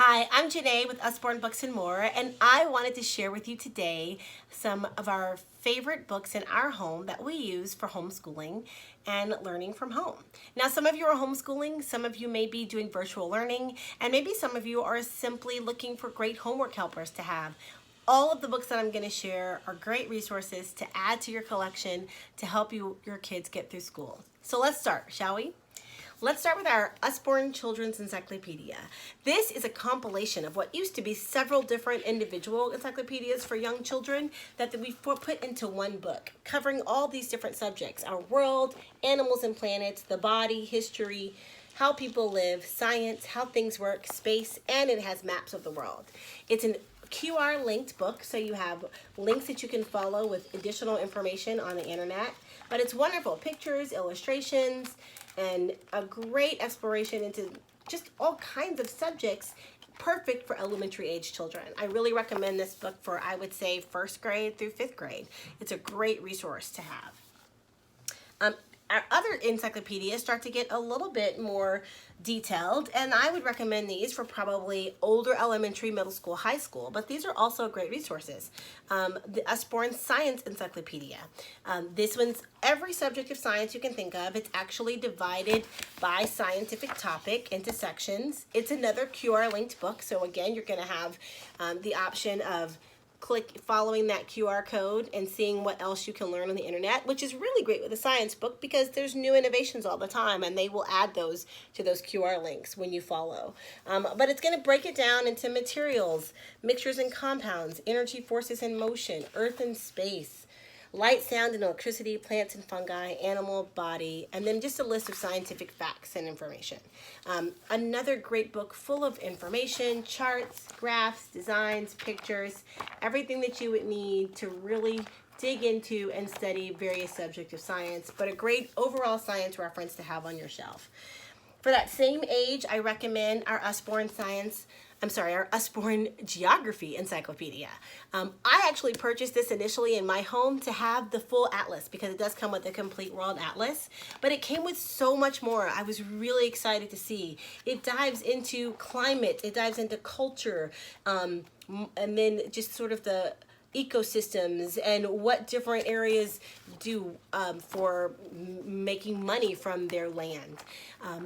Hi, I'm Janae with USborne Books and More, and I wanted to share with you today some of our favorite books in our home that we use for homeschooling and learning from home. Now, some of you are homeschooling, some of you may be doing virtual learning, and maybe some of you are simply looking for great homework helpers to have. All of the books that I'm going to share are great resources to add to your collection to help your kids get through school. So let's start, shall we? Let's start with our USborne Children's Encyclopedia. This is a compilation of what used to be several different individual encyclopedias for young children that we've put into one book, covering all these different subjects: our world, animals and planets, the body, history, how people live, science, how things work, space, and it has maps of the world. It's an QR linked book, so you have links that you can follow with additional information on the internet. But it's wonderful. Pictures, illustrations, and a great exploration into just all kinds of subjects, perfect for elementary age children. I really recommend this book for, I would say, first grade through fifth grade. It's a great resource to have. Our other encyclopedias start to get a little bit more detailed, and I would recommend these for probably older elementary, middle school, high school, but these are also great resources. The USborne Science Encyclopedia. This one's every subject of science you can think of. It's actually divided by scientific topic into sections. It's another QR linked book, so again, you're going to have the option of following that QR code and seeing what else you can learn on the internet, which is really great with a science book because there's new innovations all the time and they will add those to those QR links when you follow. But it's going to break it down into materials, mixtures and compounds, energy, forces and motion, earth and space, light, sound, and electricity, plants and fungi, animal body, and then just a list of scientific facts and information. Another great book full of information, charts, graphs, designs, pictures, everything that you would need to really dig into and study various subjects of science, but a great overall science reference to have on your shelf. For that same age, I recommend our USborne our USborne Geography Encyclopedia. I actually purchased this initially in my home to have the full atlas because it does come with a complete world atlas, but it came with so much more. I was really excited to see. It dives into climate, it dives into culture, and then just sort of the ecosystems and what different areas do for making money from their land,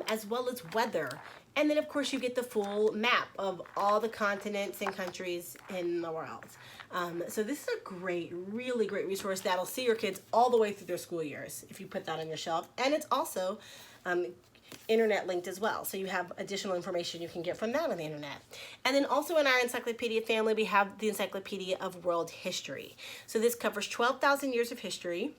as well as weather. And then, of course, you get the full map of all the continents and countries in the world. So this is a really great resource that'll see your kids all the way through their school years if you put that on your shelf. And it's also internet linked as well, so you have additional information you can get from that on the internet. And then also in our encyclopedia family, we have the Encyclopedia of World History. So this covers 12,000 years of history.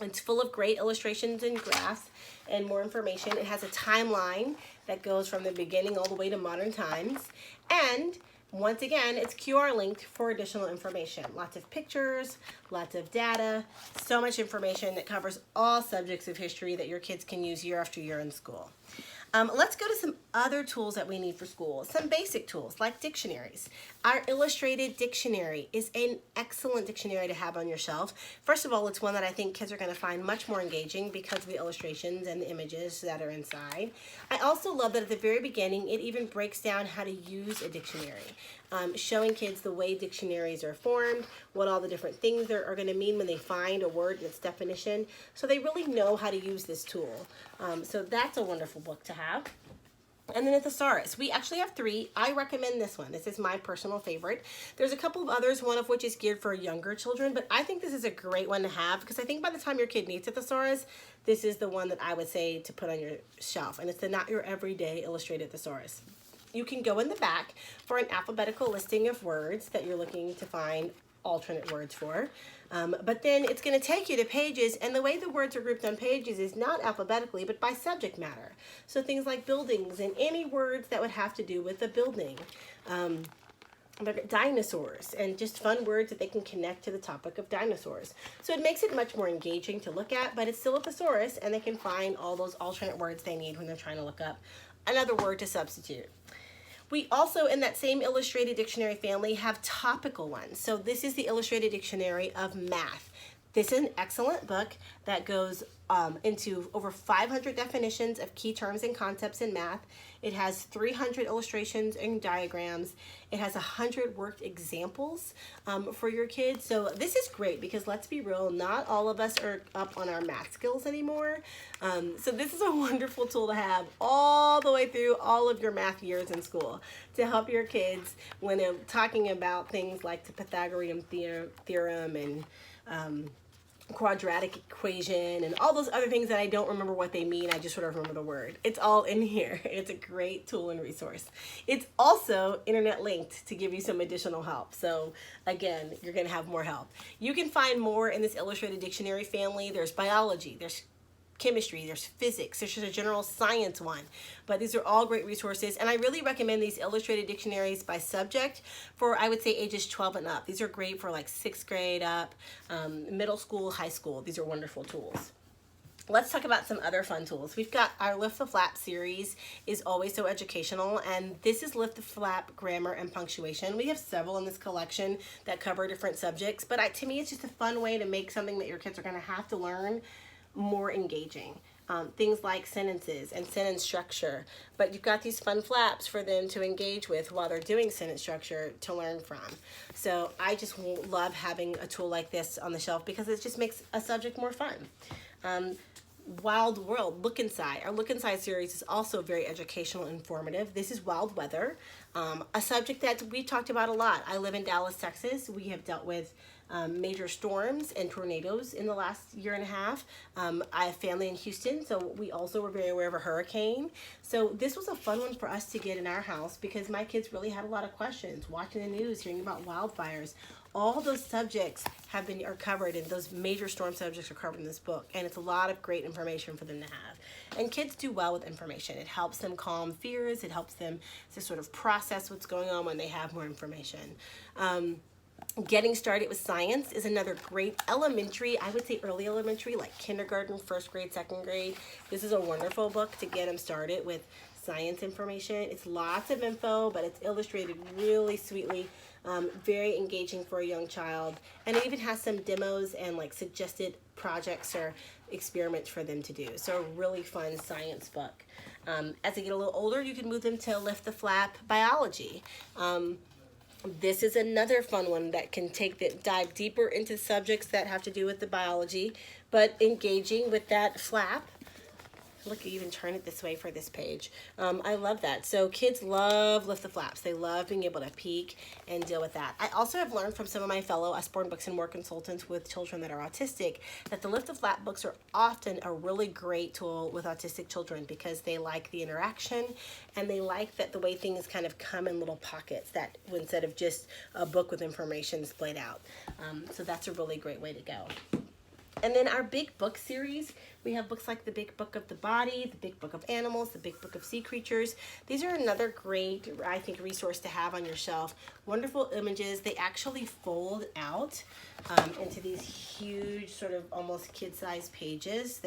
It's full of great illustrations and graphs and more information. It has a timeline that goes from the beginning all the way to modern times. And once again, it's QR linked for additional information. Lots of pictures, lots of data, so much information that covers all subjects of history that your kids can use year after year in school. Let's go to some other tools that we need for school. Some basic tools like dictionaries. Our illustrated dictionary is an excellent dictionary to have on your shelf. First of all, it's one that I think kids are going to find much more engaging because of the illustrations and the images that are inside. I also love that at the very beginning, it even breaks down how to use a dictionary, showing kids the way dictionaries are formed, what all the different things are going to mean when they find a word and its definition, so they really know how to use this tool. So that's a wonderful book to have. And then a Thesaurus. We actually have 3. I recommend this one. This is my personal favorite. There's a couple of others, one of which is geared for younger children, but I think this is a great one to have because I think by the time your kid needs a thesaurus, this is the one that I would say to put on your shelf, and it's the Not Your Everyday Illustrated Thesaurus. You can go in the back for an alphabetical listing of words that you're looking to find alternate words for. But then it's going to take you to pages, and the way the words are grouped on pages is not alphabetically, but by subject matter. So things like buildings and any words that would have to do with a building. Dinosaurs and just fun words that they can connect to the topic of dinosaurs. So it makes it much more engaging to look at, but it's still a thesaurus, and they can find all those alternate words they need when they're trying to look up another word to substitute. We also, in that same illustrated dictionary family, have topical ones. So this is the illustrated dictionary of math. This is an excellent book that goes into over 500 definitions of key terms and concepts in math. It has 300 illustrations and diagrams. It has 100 worked examples for your kids. So this is great because let's be real, not all of us are up on our math skills anymore. So this is a wonderful tool to have all the way through all of your math years in school to help your kids when they're talking about things like the Pythagorean theorem and quadratic equation and all those other things that I don't remember what they mean. I just sort of remember the word. It's all in here. It's a great tool and resource. It's also internet linked to give you some additional help. So again, you're going to have more help. You can find more in this illustrated dictionary family. There's biology, there's chemistry, there's physics, there's just a general science one. But these are all great resources, and I really recommend these illustrated dictionaries by subject for, I would say, ages 12 and up. These are great for like 6th grade up, middle school, high school. These are wonderful tools. Let's talk about some other fun tools. We've got our Lift the Flap series is always so educational, and this is Lift the Flap Grammar and Punctuation. We have several in this collection that cover different subjects, but to me it's just a fun way to make something that your kids are going to have to learn more engaging. Things like sentences and sentence structure, but you've got these fun flaps for them to engage with while they're doing sentence structure to learn from. So I just love having a tool like this on the shelf because it just makes a subject more fun. Wild World, Look Inside. Our Look Inside series is also very educational and informative. This is wild weather, a subject that we've talked about a lot. I live in Dallas, Texas. We have dealt with major storms and tornadoes in the last year and a half. I have family in Houston, so we also were very aware of a hurricane. So this was a fun one for us to get in our house because my kids really had a lot of questions, watching the news, hearing about wildfires. All those subjects are covered, and those major storm subjects are covered in this book, and it's a lot of great information for them to have. And kids do well with information. It helps them calm fears. It helps them to sort of process what's going on when they have more information. Getting Started with Science is another great elementary, I would say early elementary, like kindergarten, 1st grade, 2nd grade. This is a wonderful book to get them started with science information. It's lots of info, but it's illustrated really sweetly, very engaging for a young child. And it even has some demos and like suggested projects or experiments for them to do. So a really fun science book. As they get a little older, you can move them to Lift the Flap Biology. This is another fun one that can dive deeper into subjects that have to do with the biology, but engaging with that flap. Look, you even turn it this way for this page. I love that. So kids love Lift the Flaps. They love being able to peek and deal with that. I also have learned from some of my fellow USborne Books and More consultants with children that are autistic that the Lift the Flap books are often a really great tool with autistic children because they like the interaction and they like that the way things kind of come in little pockets that instead of just a book with information splayed out. So that's a really great way to go. And then our Big Book series, we have books like the Big Book of the Body, the Big Book of Animals, the Big Book of Sea Creatures. These are another great, I think, resource to have on your shelf. Wonderful images. They actually fold out into these huge, sort of almost kid-sized pages.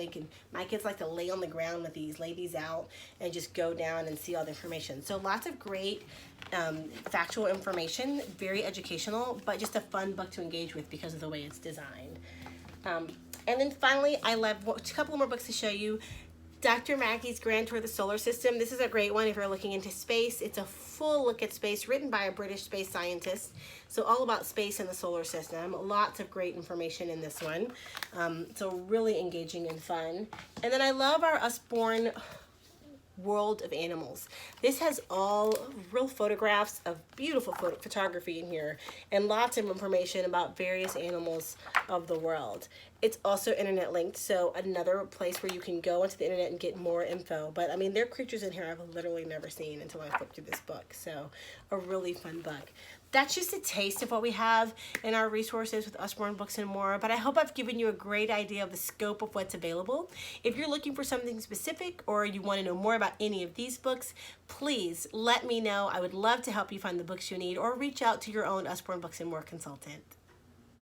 My kids like to lay on the ground with these, lay these out, and just go down and see all the information. So lots of great factual information, very educational, but just a fun book to engage with because of the way it's designed. And then finally, I love a couple more books to show you. Dr. Mackey's Grand Tour of the Solar System. This is a great one if you're looking into space. It's a full look at space written by a British space scientist. So all about space and the solar system. Lots of great information in this one. So really engaging and fun. And then I love our USborne World of Animals. This has all real photographs of beautiful photography in here and lots of information about various animals of the world. It's also internet linked, so another place where you can go onto the internet and get more info. But I mean, there are creatures in here I've literally never seen until I flipped through this book. So a really fun book. That's just a taste of what we have in our resources with USborne Books and More, but I hope I've given you a great idea of the scope of what's available. If you're looking for something specific or you want to know more about any of these books, please let me know. I would love to help you find the books you need or reach out to your own USborne Books and More consultant.